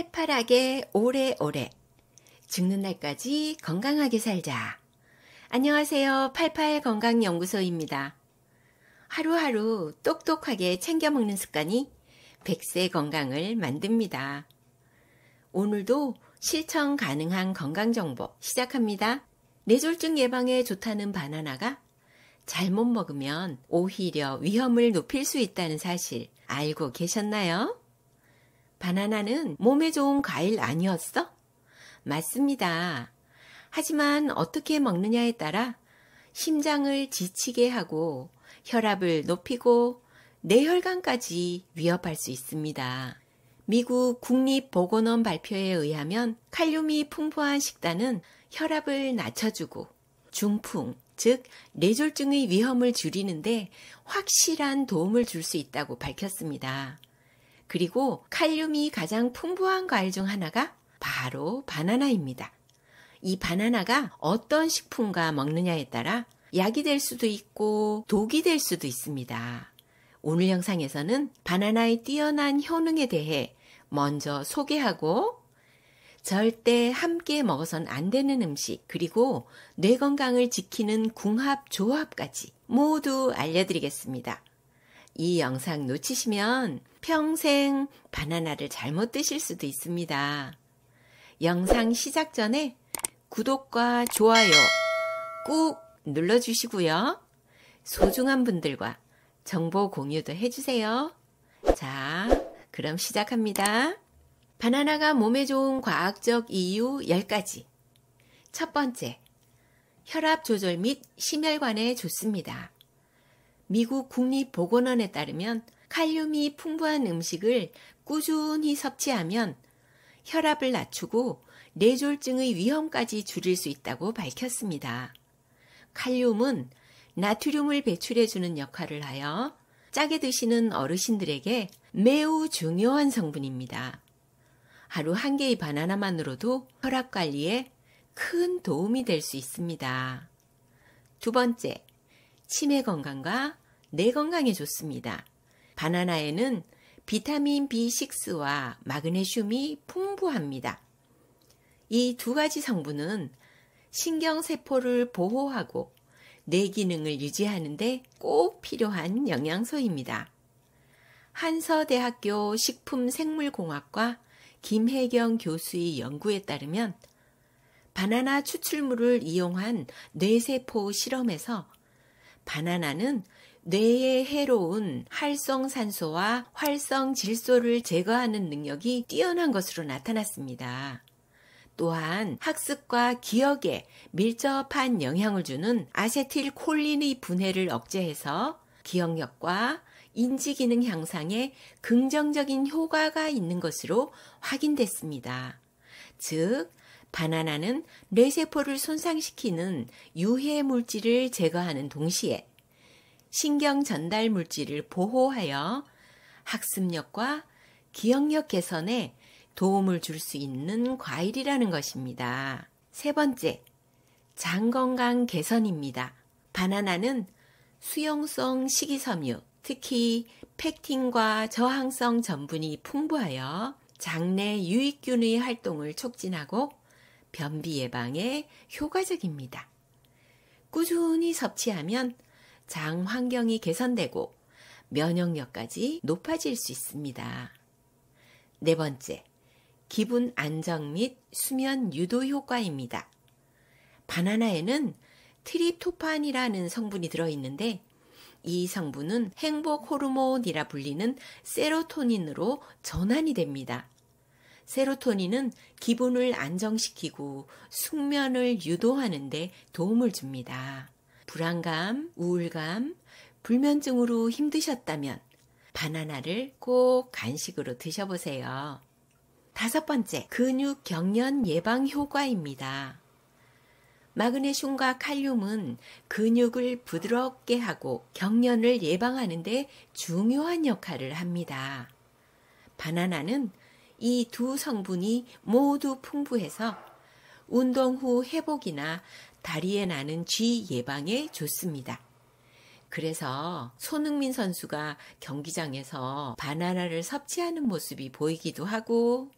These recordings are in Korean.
팔팔하게 오래오래 죽는 날까지 건강하게 살자. 안녕하세요. 팔팔건강연구소입니다. 하루하루 똑똑하게 챙겨 먹는 습관이 100세 건강을 만듭니다. 오늘도 실천 가능한 건강정보 시작합니다. 뇌졸중 예방에 좋다는 바나나가 잘못 먹으면 오히려 위험을 높일 수 있다는 사실 알고 계셨나요? 바나나는 몸에 좋은 과일 아니었어? 맞습니다. 하지만 어떻게 먹느냐에 따라 심장을 지치게 하고 혈압을 높이고 뇌혈관까지 위협할 수 있습니다. 미국 국립보건원 발표에 의하면 칼륨이 풍부한 식단은 혈압을 낮춰주고 중풍, 즉 뇌졸중의 위험을 줄이는데 확실한 도움을 줄 수 있다고 밝혔습니다. 그리고 칼륨이 가장 풍부한 과일 중 하나가 바로 바나나입니다. 이 바나나가 어떤 식품과 먹느냐에 따라 약이 될 수도 있고 독이 될 수도 있습니다. 오늘 영상에서는 바나나의 뛰어난 효능에 대해 먼저 소개하고 절대 함께 먹어선 안 되는 음식 그리고 뇌 건강을 지키는 궁합 조합까지 모두 알려드리겠습니다. 이 영상 놓치시면 평생 바나나를 잘못 드실 수도 있습니다. 영상 시작 전에 구독과 좋아요 꾹 눌러주시고요. 소중한 분들과 정보 공유도 해주세요. 자, 그럼 시작합니다. 바나나가 몸에 좋은 과학적 이유 10가지. 첫 번째, 혈압 조절 및 심혈관에 좋습니다. 미국 국립보건원에 따르면 칼륨이 풍부한 음식을 꾸준히 섭취하면 혈압을 낮추고 뇌졸중의 위험까지 줄일 수 있다고 밝혔습니다. 칼륨은 나트륨을 배출해주는 역할을 하여 짜게 드시는 어르신들에게 매우 중요한 성분입니다. 하루 한 개의 바나나만으로도 혈압 관리에 큰 도움이 될 수 있습니다. 두 번째, 치매 건강과 뇌 건강에 좋습니다. 바나나에는 비타민 B6와 마그네슘이 풍부합니다. 이 두 가지 성분은 신경세포를 보호하고 뇌 기능을 유지하는 데 꼭 필요한 영양소입니다. 한서대학교 식품생물공학과 김혜경 교수의 연구에 따르면 바나나 추출물을 이용한 뇌세포 실험에서 바나나는 뇌에 해로운 활성산소와 활성질소를 제거하는 능력이 뛰어난 것으로 나타났습니다. 또한 학습과 기억에 밀접한 영향을 주는 아세틸콜린의 분해를 억제해서 기억력과 인지기능 향상에 긍정적인 효과가 있는 것으로 확인됐습니다. 즉, 바나나는 뇌세포를 손상시키는 유해 물질을 제거하는 동시에 신경 전달 물질을 보호하여 학습력과 기억력 개선에 도움을 줄 수 있는 과일이라는 것입니다. 세 번째, 장 건강 개선입니다. 바나나는 수용성 식이섬유, 특히 펙틴과 저항성 전분이 풍부하여 장내 유익균의 활동을 촉진하고 변비 예방에 효과적입니다. 꾸준히 섭취하면 장 환경이 개선되고 면역력까지 높아질 수 있습니다. 네 번째, 기분 안정 및 수면 유도 효과입니다. 바나나에는 트립토판이라는 성분이 들어있는데 이 성분은 행복 호르몬이라 불리는 세로토닌으로 전환이 됩니다. 세로토닌은 기분을 안정시키고 숙면을 유도하는 데 도움을 줍니다. 불안감, 우울감, 불면증으로 힘드셨다면 바나나를 꼭 간식으로 드셔보세요. 다섯 번째, 근육 경련 예방 효과입니다. 마그네슘과 칼륨은 근육을 부드럽게 하고 경련을 예방하는 데 중요한 역할을 합니다. 바나나는 이 두 성분이 모두 풍부해서 운동 후 회복이나 다리에 나는 쥐 예방에 좋습니다. 그래서 손흥민 선수가 경기장에서 바나나를 섭취하는 모습이 보이기도 하고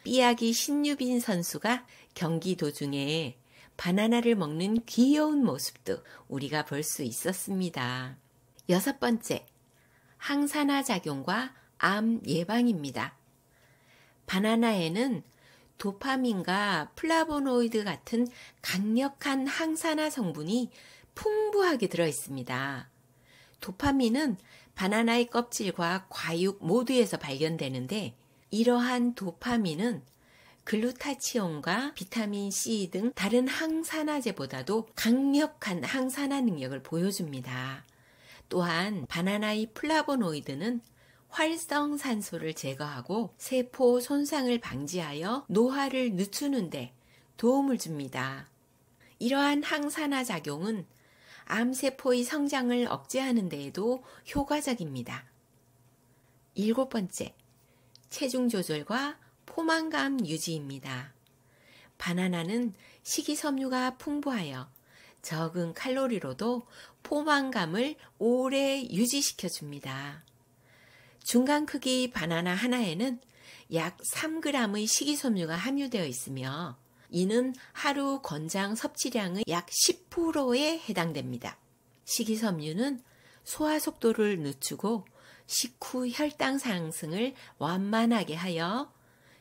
삐약이 신유빈 선수가 경기 도중에 바나나를 먹는 귀여운 모습도 우리가 볼 수 있었습니다. 6번째, 항산화 작용과 암 예방입니다. 바나나에는 도파민과 플라보노이드 같은 강력한 항산화 성분이 풍부하게 들어 있습니다. 도파민은 바나나의 껍질과 과육 모두에서 발견되는데, 이러한 도파민은 글루타치온과 비타민 C 등 다른 항산화제보다도 강력한 항산화 능력을 보여줍니다. 또한 바나나의 플라보노이드는 활성산소를 제거하고 세포 손상을 방지하여 노화를 늦추는 데 도움을 줍니다. 이러한 항산화 작용은 암세포의 성장을 억제하는 데에도 효과적입니다. 7번째, 체중 조절과 포만감 유지입니다. 바나나는 식이섬유가 풍부하여 적은 칼로리로도 포만감을 오래 유지시켜줍니다. 중간 크기 바나나 하나에는 약 3g의 식이섬유가 함유되어 있으며, 이는 하루 권장 섭취량의 약 10%에 해당됩니다. 식이섬유는 소화 속도를 늦추고 식후 혈당 상승을 완만하게 하여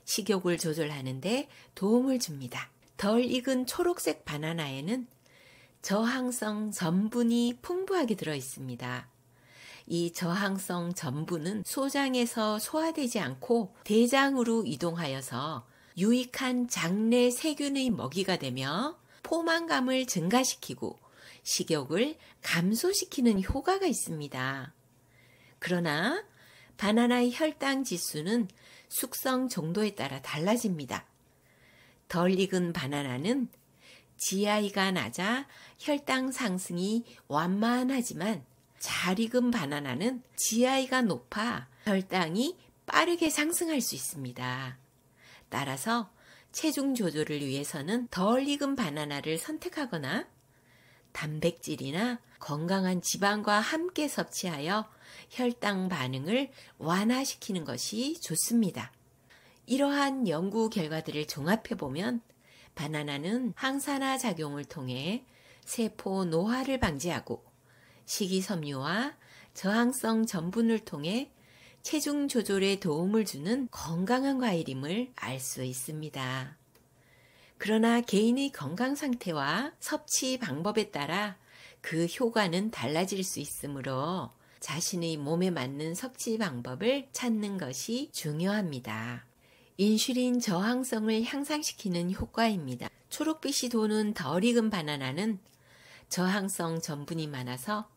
식욕을 조절하는 데 도움을 줍니다. 덜 익은 초록색 바나나에는 저항성 전분이 풍부하게 들어 있습니다. 이 저항성 전분은 소장에서 소화되지 않고 대장으로 이동하여서 유익한 장내 세균의 먹이가 되며 포만감을 증가시키고 식욕을 감소시키는 효과가 있습니다. 그러나 바나나의 혈당 지수는 숙성 정도에 따라 달라집니다. 덜 익은 바나나는 GI가 낮아 혈당 상승이 완만하지만, 잘 익은 바나나는 GI가 높아 혈당이 빠르게 상승할 수 있습니다. 따라서 체중 조절을 위해서는 덜 익은 바나나를 선택하거나 단백질이나 건강한 지방과 함께 섭취하여 혈당 반응을 완화시키는 것이 좋습니다. 이러한 연구 결과들을 종합해보면 바나나는 항산화 작용을 통해 세포 노화를 방지하고 식이섬유와 저항성 전분을 통해 체중 조절에 도움을 주는 건강한 과일임을 알 수 있습니다. 그러나 개인의 건강 상태와 섭취 방법에 따라 그 효과는 달라질 수 있으므로 자신의 몸에 맞는 섭취 방법을 찾는 것이 중요합니다. 인슐린 저항성을 향상시키는 효과입니다. 초록빛이 도는 덜 익은 바나나는 저항성 전분이 많아서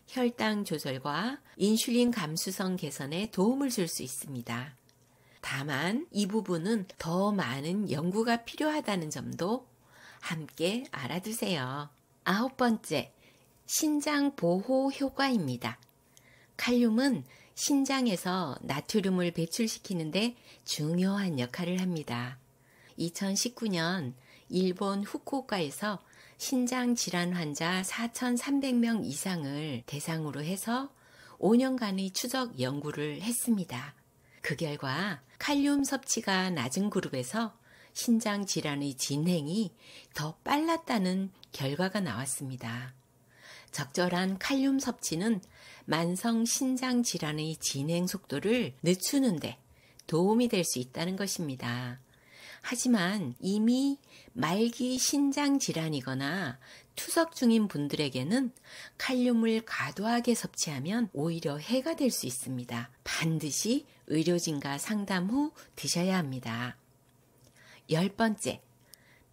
혈당 조절과 인슐린 감수성 개선에 도움을 줄 수 있습니다. 다만 이 부분은 더 많은 연구가 필요하다는 점도 함께 알아두세요. 9번째, 신장 보호 효과입니다. 칼륨은 신장에서 나트륨을 배출시키는데 중요한 역할을 합니다. 2019년 일본 후쿠오카에서 신장 질환 환자 4,300명 이상을 대상으로 해서 5년간의 추적 연구를 했습니다. 그 결과 칼륨 섭취가 낮은 그룹에서 신장 질환의 진행이 더 빨랐다는 결과가 나왔습니다. 적절한 칼륨 섭취는 만성 신장 질환의 진행 속도를 늦추는데 도움이 될 수 있다는 것입니다. 하지만 이미 말기 신장 질환이거나 투석 중인 분들에게는 칼륨을 과도하게 섭취하면 오히려 해가 될 수 있습니다. 반드시 의료진과 상담 후 드셔야 합니다. 10번째,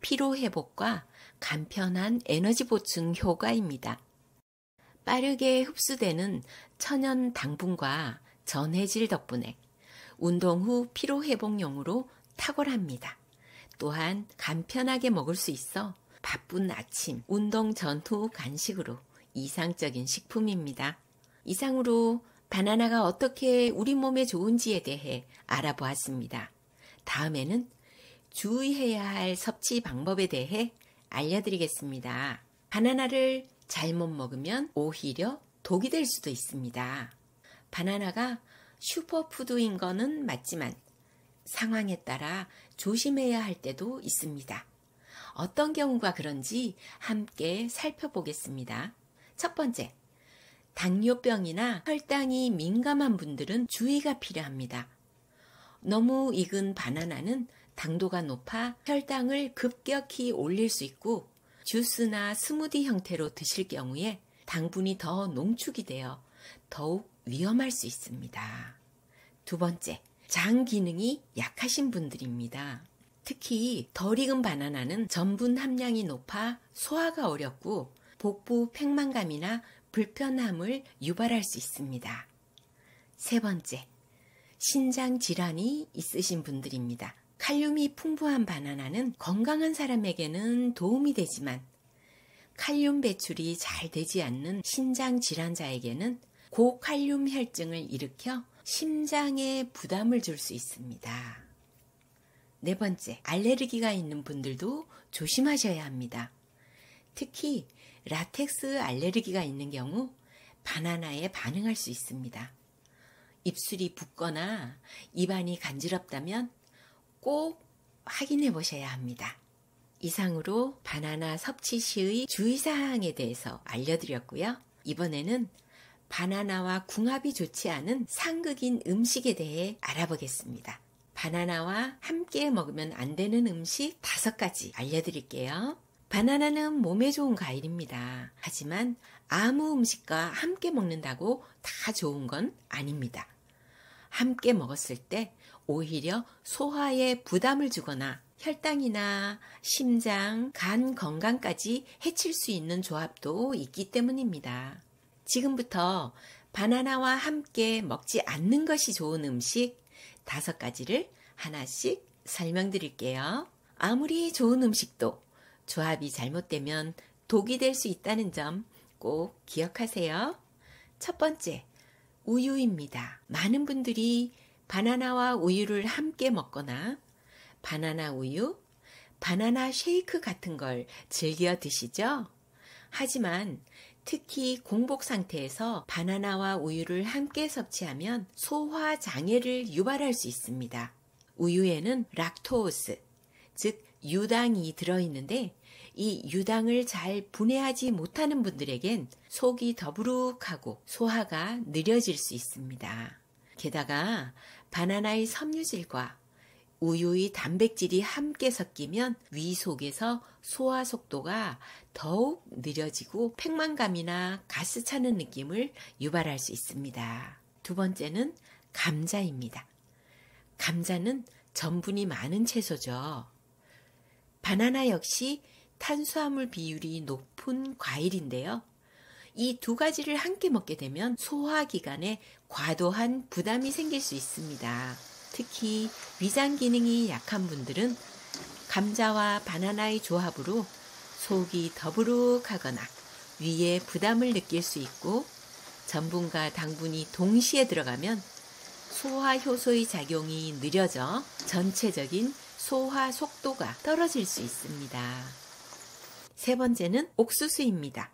피로회복과 간편한 에너지 보충 효과입니다. 빠르게 흡수되는 천연 당분과 전해질 덕분에 운동 후 피로회복용으로 탁월합니다. 또한 간편하게 먹을 수 있어 바쁜 아침, 운동 전후 간식으로 이상적인 식품입니다. 이상으로 바나나가 어떻게 우리 몸에 좋은지에 대해 알아보았습니다. 다음에는 주의해야 할 섭취 방법에 대해 알려드리겠습니다. 바나나를 잘못 먹으면 오히려 독이 될 수도 있습니다. 바나나가 슈퍼푸드인 거는 맞지만 상황에 따라 조심해야 할 때도 있습니다. 어떤 경우가 그런지 함께 살펴보겠습니다. 첫 번째, 당뇨병이나 혈당이 민감한 분들은 주의가 필요합니다. 너무 익은 바나나는 당도가 높아 혈당을 급격히 올릴 수 있고 주스나 스무디 형태로 드실 경우에 당분이 더 농축이 되어 더욱 위험할 수 있습니다. 두 번째, 장 기능이 약하신 분들입니다. 특히 덜 익은 바나나는 전분 함량이 높아 소화가 어렵고 복부 팽만감이나 불편함을 유발할 수 있습니다. 세 번째, 신장 질환이 있으신 분들입니다. 칼륨이 풍부한 바나나는 건강한 사람에게는 도움이 되지만 칼륨 배출이 잘 되지 않는 신장 질환자에게는 고칼륨 혈증을 일으켜 심장에 부담을 줄 수 있습니다. 네 번째, 알레르기가 있는 분들도 조심하셔야 합니다. 특히 라텍스 알레르기가 있는 경우 바나나에 반응할 수 있습니다. 입술이 붓거나 입안이 간지럽다면 꼭 확인해 보셔야 합니다. 이상으로 바나나 섭취 시의 주의사항에 대해서 알려드렸고요. 이번에는 바나나와 궁합이 좋지 않은 상극인 음식에 대해 알아보겠습니다. 바나나와 함께 먹으면 안 되는 음식 5가지 알려드릴게요. 바나나는 몸에 좋은 과일입니다. 하지만 아무 음식과 함께 먹는다고 다 좋은 건 아닙니다. 함께 먹었을 때 오히려 소화에 부담을 주거나 혈당이나 심장, 간 건강까지 해칠 수 있는 조합도 있기 때문입니다. 지금부터 바나나와 함께 먹지 않는 것이 좋은 음식 5가지를 하나씩 설명드릴게요. 아무리 좋은 음식도 조합이 잘못되면 독이 될 수 있다는 점 꼭 기억하세요. 첫 번째, 우유입니다. 많은 분들이 바나나와 우유를 함께 먹거나 바나나 우유, 바나나 쉐이크 같은 걸 즐겨 드시죠? 하지만 특히 공복 상태에서 바나나와 우유를 함께 섭취하면 소화 장애를 유발할 수 있습니다. 우유에는 락토스, 즉 유당이 들어있는데 이 유당을 잘 분해하지 못하는 분들에겐 속이 더부룩하고 소화가 느려질 수 있습니다. 게다가 바나나의 섬유질과 우유의 단백질이 함께 섞이면 위 속에서 소화 속도가 더욱 느려지고 팽만감이나 가스 차는 느낌을 유발할 수 있습니다. 두 번째는 감자입니다. 감자는 전분이 많은 채소죠. 바나나 역시 탄수화물 비율이 높은 과일인데요. 이 2가지를 함께 먹게 되면 소화기관에 과도한 부담이 생길 수 있습니다. 특히 위장 기능이 약한 분들은 감자와 바나나의 조합으로 속이 더부룩하거나 위에 부담을 느낄 수 있고 전분과 당분이 동시에 들어가면 소화 효소의 작용이 느려져 전체적인 소화 속도가 떨어질 수 있습니다. 세 번째는 옥수수입니다.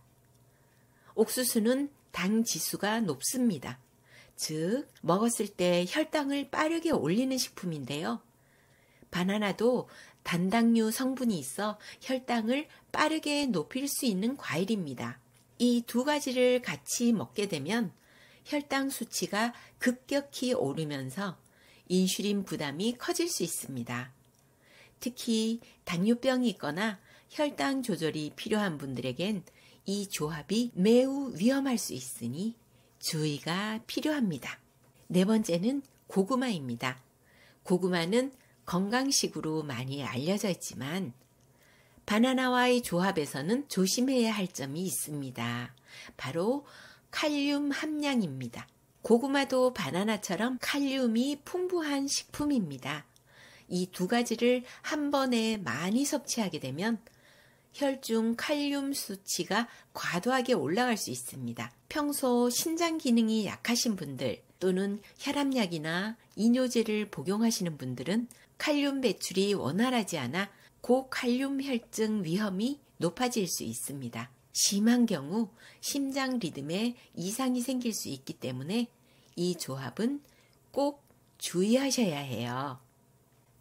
옥수수는 당 지수가 높습니다. 즉, 먹었을 때 혈당을 빠르게 올리는 식품인데요. 바나나도 단당류 성분이 있어 혈당을 빠르게 높일 수 있는 과일입니다. 이 2가지를 같이 먹게 되면 혈당 수치가 급격히 오르면서 인슐린 부담이 커질 수 있습니다. 특히 당뇨병이 있거나 혈당 조절이 필요한 분들에겐 이 조합이 매우 위험할 수 있으니 주의가 필요합니다. 네 번째는 고구마입니다. 고구마는 건강식으로 많이 알려져 있지만 바나나와의 조합에서는 조심해야 할 점이 있습니다. 바로 칼륨 함량입니다. 고구마도 바나나처럼 칼륨이 풍부한 식품입니다. 이 2가지를 한 번에 많이 섭취하게 되면 혈중 칼륨 수치가 과도하게 올라갈 수 있습니다. 평소 신장 기능이 약하신 분들 또는 혈압약이나 이뇨제를 복용하시는 분들은 칼륨 배출이 원활하지 않아 고칼륨 혈증 위험이 높아질 수 있습니다. 심한 경우 심장 리듬에 이상이 생길 수 있기 때문에 이 조합은 꼭 주의하셔야 해요.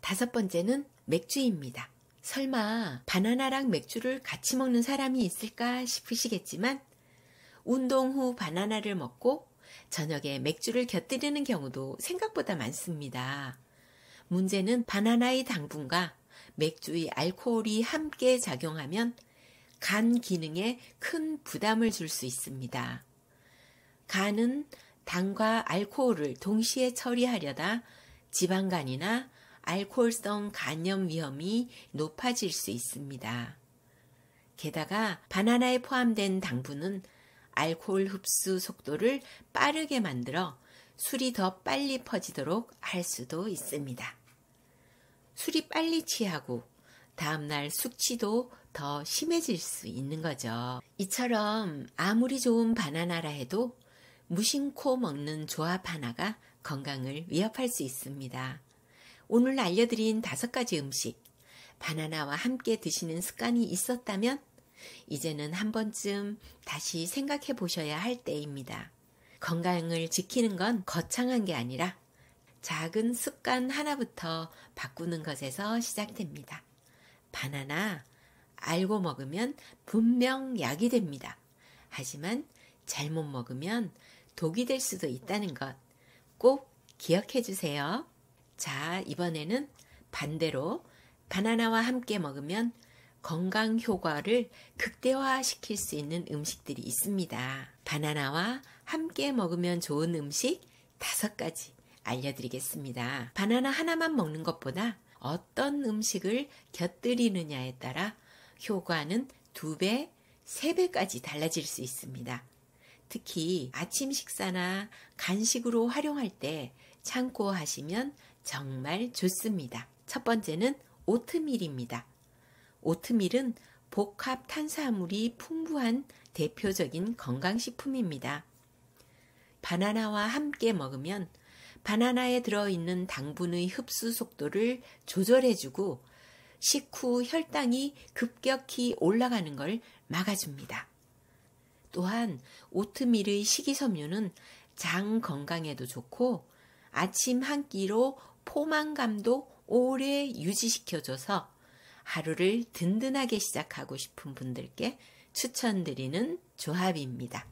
5번째는 맥주입니다. 설마 바나나랑 맥주를 같이 먹는 사람이 있을까 싶으시겠지만 운동 후 바나나를 먹고 저녁에 맥주를 곁들이는 경우도 생각보다 많습니다. 문제는 바나나의 당분과 맥주의 알코올이 함께 작용하면 간 기능에 큰 부담을 줄 수 있습니다. 간은 당과 알코올을 동시에 처리하려다 지방간이나 알코올성 간염 위험이 높아질 수 있습니다. 게다가 바나나에 포함된 당분은 알코올 흡수 속도를 빠르게 만들어 술이 더 빨리 퍼지도록 할 수도 있습니다. 술이 빨리 취하고 다음날 숙취도 더 심해질 수 있는 거죠. 이처럼 아무리 좋은 바나나라 해도 무심코 먹는 조합 하나가 건강을 위협할 수 있습니다. 오늘 알려드린 5가지 음식, 바나나와 함께 드시는 습관이 있었다면 이제는 한 번쯤 다시 생각해 보셔야 할 때입니다. 건강을 지키는 건 거창한 게 아니라 작은 습관 하나부터 바꾸는 것에서 시작됩니다. 바나나 알고 먹으면 분명 약이 됩니다. 하지만 잘못 먹으면 독이 될 수도 있다는 것 꼭 기억해 주세요. 자, 이번에는 반대로 바나나와 함께 먹으면 건강 효과를 극대화시킬 수 있는 음식들이 있습니다. 바나나와 함께 먹으면 좋은 음식 5가지 알려드리겠습니다. 바나나 하나만 먹는 것보다 어떤 음식을 곁들이느냐에 따라 효과는 2배, 3배까지 달라질 수 있습니다. 특히 아침 식사나 간식으로 활용할 때 참고하시면 정말 좋습니다. 첫 번째는 오트밀입니다. 오트밀은 복합 탄수화물이 풍부한 대표적인 건강식품입니다. 바나나와 함께 먹으면 바나나에 들어있는 당분의 흡수 속도를 조절해주고 식후 혈당이 급격히 올라가는 걸 막아줍니다. 또한 오트밀의 식이섬유는 장 건강에도 좋고 아침 한 끼로 포만감도 오래 유지시켜줘서 하루를 든든하게 시작하고 싶은 분들께 추천드리는 조합입니다.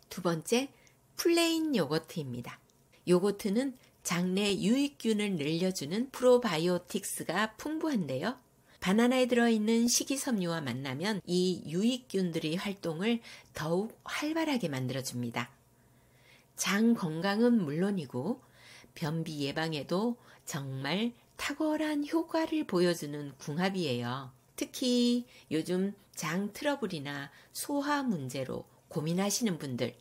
2번째, 플레인 요거트입니다. 요거트는 장내 유익균을 늘려주는 프로바이오틱스가 풍부한데요. 바나나에 들어있는 식이섬유와 만나면 이 유익균들의 활동을 더욱 활발하게 만들어줍니다. 장 건강은 물론이고 변비 예방에도 정말 탁월한 효과를 보여주는 궁합이에요. 특히 요즘 장 트러블이나 소화 문제로 고민하시는 분들,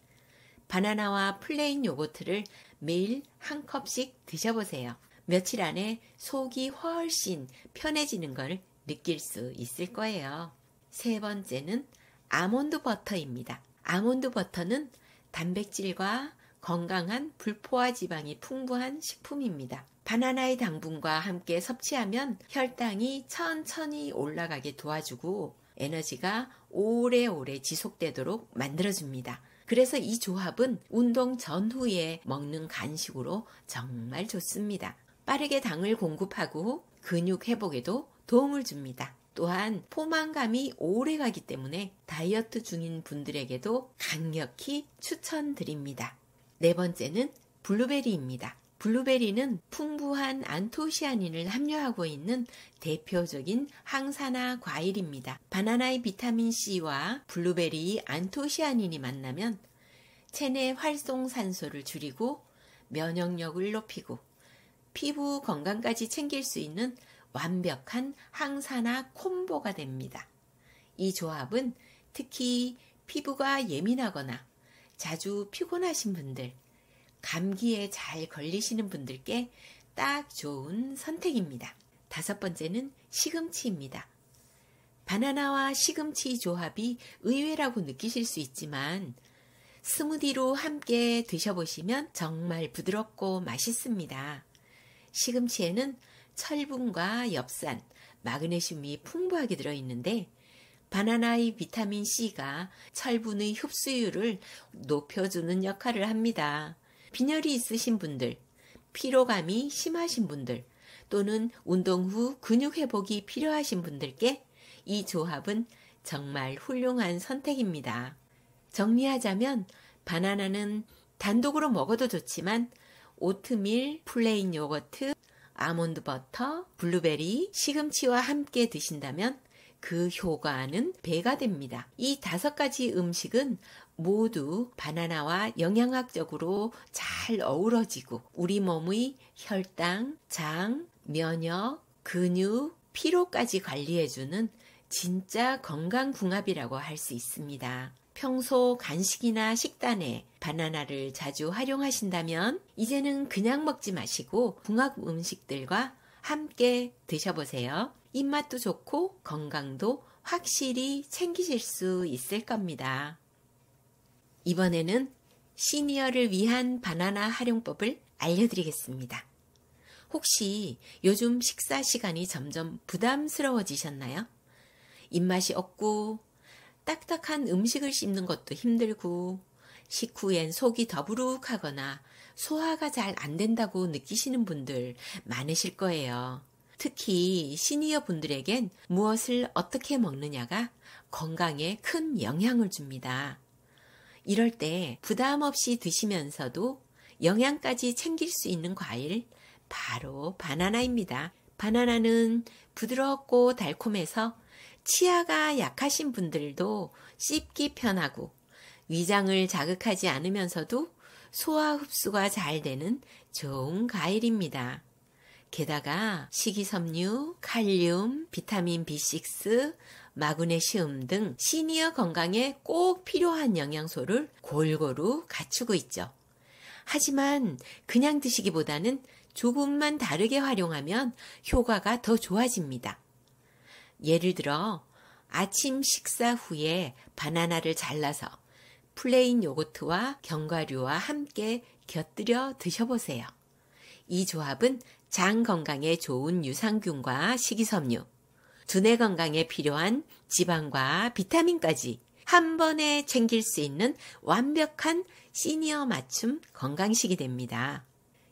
바나나와 플레인 요거트를 매일 한 컵씩 드셔보세요. 며칠 안에 속이 훨씬 편해지는 걸 느낄 수 있을 거예요. 3번째는 아몬드 버터입니다. 아몬드 버터는 단백질과 건강한 불포화 지방이 풍부한 식품입니다. 바나나의 당분과 함께 섭취하면 혈당이 천천히 올라가게 도와주고 에너지가 오래오래 지속되도록 만들어줍니다. 그래서 이 조합은 운동 전후에 먹는 간식으로 정말 좋습니다. 빠르게 당을 공급하고 근육 회복에도 도움을 줍니다. 또한 포만감이 오래 가기 때문에 다이어트 중인 분들에게도 강력히 추천드립니다. 4번째는 블루베리입니다. 블루베리는 풍부한 안토시아닌을 함유하고 있는 대표적인 항산화 과일입니다. 바나나의 비타민C와 블루베리의 안토시아닌이 만나면 체내 활성산소를 줄이고 면역력을 높이고 피부 건강까지 챙길 수 있는 완벽한 항산화 콤보가 됩니다. 이 조합은 특히 피부가 예민하거나 자주 피곤하신 분들, 감기에 잘 걸리시는 분들께 딱 좋은 선택입니다. 5번째는 시금치입니다. 바나나와 시금치 조합이 의외라고 느끼실 수 있지만 스무디로 함께 드셔보시면 정말 부드럽고 맛있습니다. 시금치에는 철분과 엽산, 마그네슘이 풍부하게 들어있는데 바나나의 비타민C가 철분의 흡수율을 높여주는 역할을 합니다. 빈혈이 있으신 분들, 피로감이 심하신 분들, 또는 운동 후 근육 회복이 필요하신 분들께 이 조합은 정말 훌륭한 선택입니다. 정리하자면 바나나는 단독으로 먹어도 좋지만 오트밀, 플레인 요거트, 아몬드 버터, 블루베리, 시금치와 함께 드신다면 그 효과는 배가 됩니다. 이 5가지 음식은 모두 바나나와 영양학적으로 잘 어우러지고 우리 몸의 혈당, 장, 면역, 근육, 피로까지 관리해주는 진짜 건강궁합이라고 할 수 있습니다. 평소 간식이나 식단에 바나나를 자주 활용하신다면 이제는 그냥 먹지 마시고 궁합 음식들과 함께 드셔보세요. 입맛도 좋고 건강도 확실히 챙기실 수 있을 겁니다. 이번에는 시니어를 위한 바나나 활용법을 알려드리겠습니다. 혹시 요즘 식사 시간이 점점 부담스러워지셨나요? 입맛이 없고 딱딱한 음식을 씹는 것도 힘들고 식후엔 속이 더부룩하거나 소화가 잘 안 된다고 느끼시는 분들 많으실 거예요. 특히 시니어 분들에겐 무엇을 어떻게 먹느냐가 건강에 큰 영향을 줍니다. 이럴 때 부담 없이 드시면서도 영양까지 챙길 수 있는 과일, 바로 바나나입니다. 바나나는 부드럽고 달콤해서 치아가 약하신 분들도 씹기 편하고 위장을 자극하지 않으면서도 소화 흡수가 잘 되는 좋은 과일입니다. 게다가 식이섬유, 칼륨, 비타민 B6, 마그네슘 등 시니어 건강에 꼭 필요한 영양소를 골고루 갖추고 있죠. 하지만 그냥 드시기보다는 조금만 다르게 활용하면 효과가 더 좋아집니다. 예를 들어 아침 식사 후에 바나나를 잘라서 플레인 요거트와 견과류와 함께 곁들여 드셔보세요. 이 조합은 장 건강에 좋은 유산균과 식이섬유, 두뇌 건강에 필요한 지방과 비타민까지 한 번에 챙길 수 있는 완벽한 시니어 맞춤 건강식이 됩니다.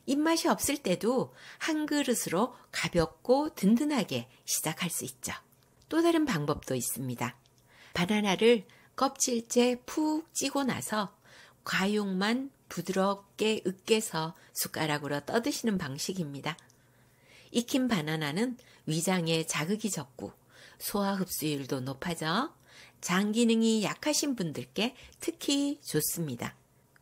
입맛이 없을 때도 한 그릇으로 가볍고 든든하게 시작할 수 있죠. 또 다른 방법도 있습니다. 바나나를 껍질째 푹 찌고 나서 과육만 부드럽게 으깨서 숟가락으로 떠드시는 방식입니다. 익힌 바나나는 위장에 자극이 적고 소화 흡수율도 높아져 장 기능이 약하신 분들께 특히 좋습니다.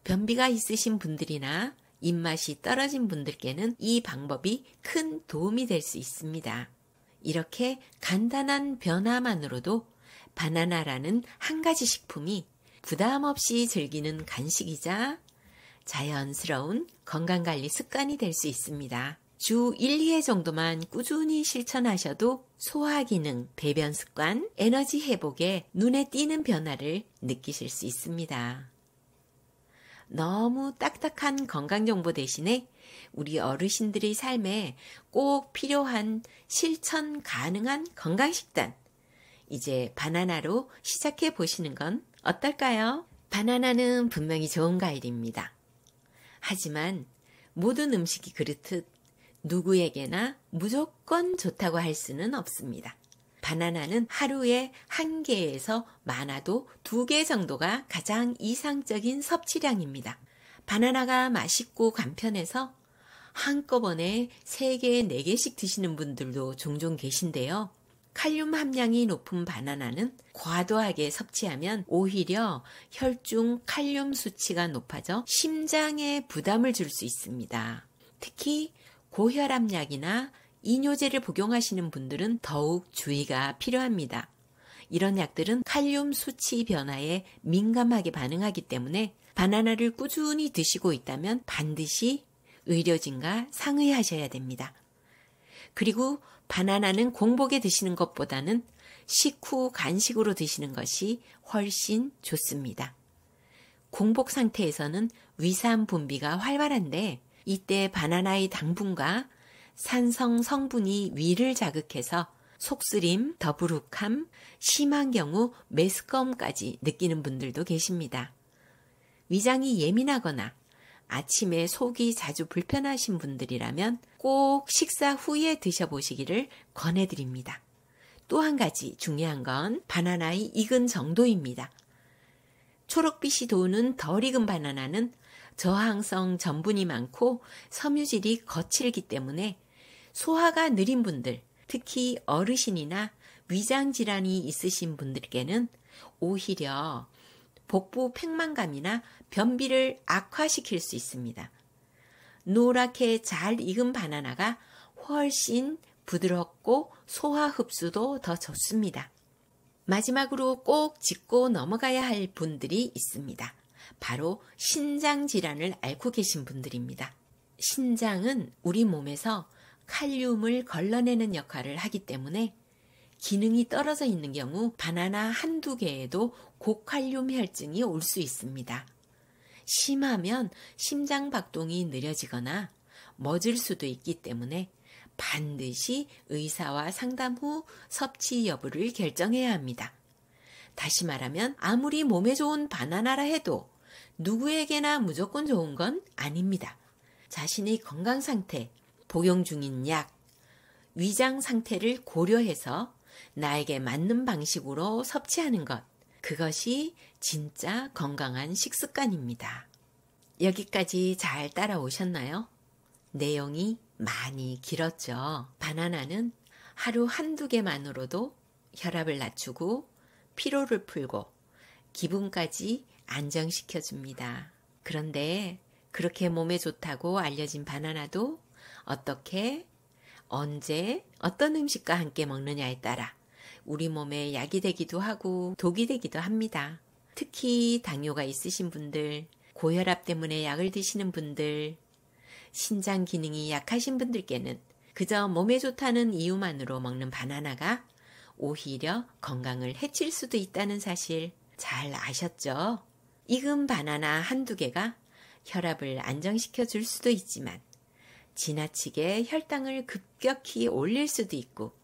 변비가 있으신 분들이나 입맛이 떨어진 분들께는 이 방법이 큰 도움이 될 수 있습니다. 이렇게 간단한 변화만으로도 바나나라는 한 가지 식품이 부담 없이 즐기는 간식이자 자연스러운 건강관리 습관이 될 수 있습니다. 주 1, 2회 정도만 꾸준히 실천하셔도 소화 기능, 배변 습관, 에너지 회복에 눈에 띄는 변화를 느끼실 수 있습니다. 너무 딱딱한 건강정보 대신에 우리 어르신들의 삶에 꼭 필요한 실천 가능한 건강식단, 이제 바나나로 시작해 보시는 건 어떨까요? 바나나는 분명히 좋은 과일입니다. 하지만 모든 음식이 그렇듯 누구에게나 무조건 좋다고 할 수는 없습니다. 바나나는 하루에 1개에서 많아도 2개 정도가 가장 이상적인 섭취량입니다. 바나나가 맛있고 간편해서 한꺼번에 3개, 4개씩 드시는 분들도 종종 계신데요. 칼륨 함량이 높은 바나나는 과도하게 섭취하면 오히려 혈중 칼륨 수치가 높아져 심장에 부담을 줄 수 있습니다. 특히 고혈압약이나 이뇨제를 복용하시는 분들은 더욱 주의가 필요합니다. 이런 약들은 칼륨 수치 변화에 민감하게 반응하기 때문에 바나나를 꾸준히 드시고 있다면 반드시 의료진과 상의하셔야 됩니다. 그리고 바나나는 공복에 드시는 것보다는 식후 간식으로 드시는 것이 훨씬 좋습니다. 공복 상태에서는 위산 분비가 활발한데 이때 바나나의 당분과 산성 성분이 위를 자극해서 속쓰림, 더부룩함, 심한 경우 메스꺼움까지 느끼는 분들도 계십니다. 위장이 예민하거나 아침에 속이 자주 불편하신 분들이라면 꼭 식사 후에 드셔보시기를 권해드립니다. 또 한 가지 중요한 건 바나나의 익은 정도입니다. 초록빛이 도는 덜 익은 바나나는 저항성 전분이 많고 섬유질이 거칠기 때문에 소화가 느린 분들, 특히 어르신이나 위장질환이 있으신 분들께는 오히려 복부 팽만감이나 변비를 악화시킬 수 있습니다. 노랗게 잘 익은 바나나가 훨씬 부드럽고 소화 흡수도 더 좋습니다. 마지막으로 꼭 짚고 넘어가야 할 분들이 있습니다. 바로 신장 질환을 앓고 계신 분들입니다. 신장은 우리 몸에서 칼륨을 걸러내는 역할을 하기 때문에 기능이 떨어져 있는 경우 바나나 한두 개에도 고칼륨 혈증이 올 수 있습니다. 심하면 심장 박동이 느려지거나 멎을 수도 있기 때문에 반드시 의사와 상담 후 섭취 여부를 결정해야 합니다. 다시 말하면 아무리 몸에 좋은 바나나라 해도 누구에게나 무조건 좋은 건 아닙니다. 자신의 건강 상태, 복용 중인 약, 위장 상태를 고려해서 나에게 맞는 방식으로 섭취하는 것, 그것이 진짜 건강한 식습관입니다. 여기까지 잘 따라오셨나요? 내용이 많이 길었죠. 바나나는 하루 한두 개만으로도 혈압을 낮추고 피로를 풀고 기분까지 안정시켜줍니다. 그런데 그렇게 몸에 좋다고 알려진 바나나도 어떻게, 언제, 어떤 음식과 함께 먹느냐에 따라 우리 몸에 약이 되기도 하고 독이 되기도 합니다. 특히 당뇨가 있으신 분들, 고혈압 때문에 약을 드시는 분들, 신장 기능이 약하신 분들께는 그저 몸에 좋다는 이유만으로 먹는 바나나가 오히려 건강을 해칠 수도 있다는 사실 잘 아셨죠? 익은 바나나 한두 개가 혈압을 안정시켜 줄 수도 있지만 지나치게 혈당을 급격히 올릴 수도 있고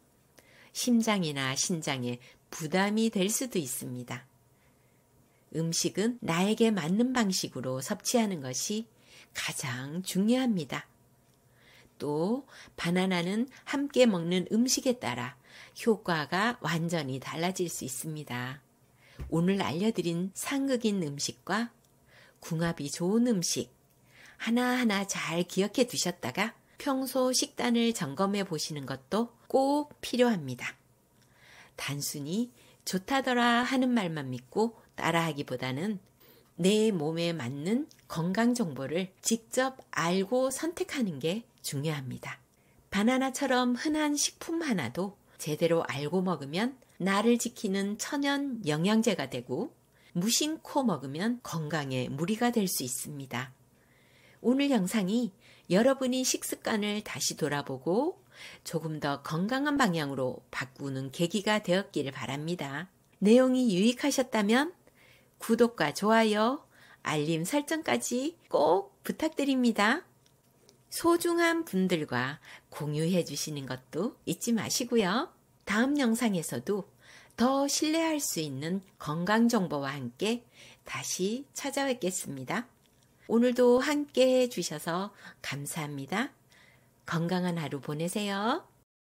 심장이나 신장에 부담이 될 수도 있습니다. 음식은 나에게 맞는 방식으로 섭취하는 것이 가장 중요합니다. 또 바나나는 함께 먹는 음식에 따라 효과가 완전히 달라질 수 있습니다. 오늘 알려드린 상극인 음식과 궁합이 좋은 음식 하나하나 잘 기억해 두셨다가 평소 식단을 점검해 보시는 것도 꼭 필요합니다. 단순히 좋다더라 하는 말만 믿고 따라하기보다는 내 몸에 맞는 건강 정보를 직접 알고 선택하는 게 중요합니다. 바나나처럼 흔한 식품 하나도 제대로 알고 먹으면 나를 지키는 천연 영양제가 되고 무심코 먹으면 건강에 무리가 될 수 있습니다. 오늘 영상이 여러분이 식습관을 다시 돌아보고 조금 더 건강한 방향으로 바꾸는 계기가 되었기를 바랍니다. 내용이 유익하셨다면 구독과 좋아요, 알림 설정까지 꼭 부탁드립니다. 소중한 분들과 공유해 주시는 것도 잊지 마시고요. 다음 영상에서도 더 신뢰할 수 있는 건강 정보와 함께 다시 찾아뵙겠습니다. 오늘도 함께 해주셔서 감사합니다. 건강한 하루 보내세요.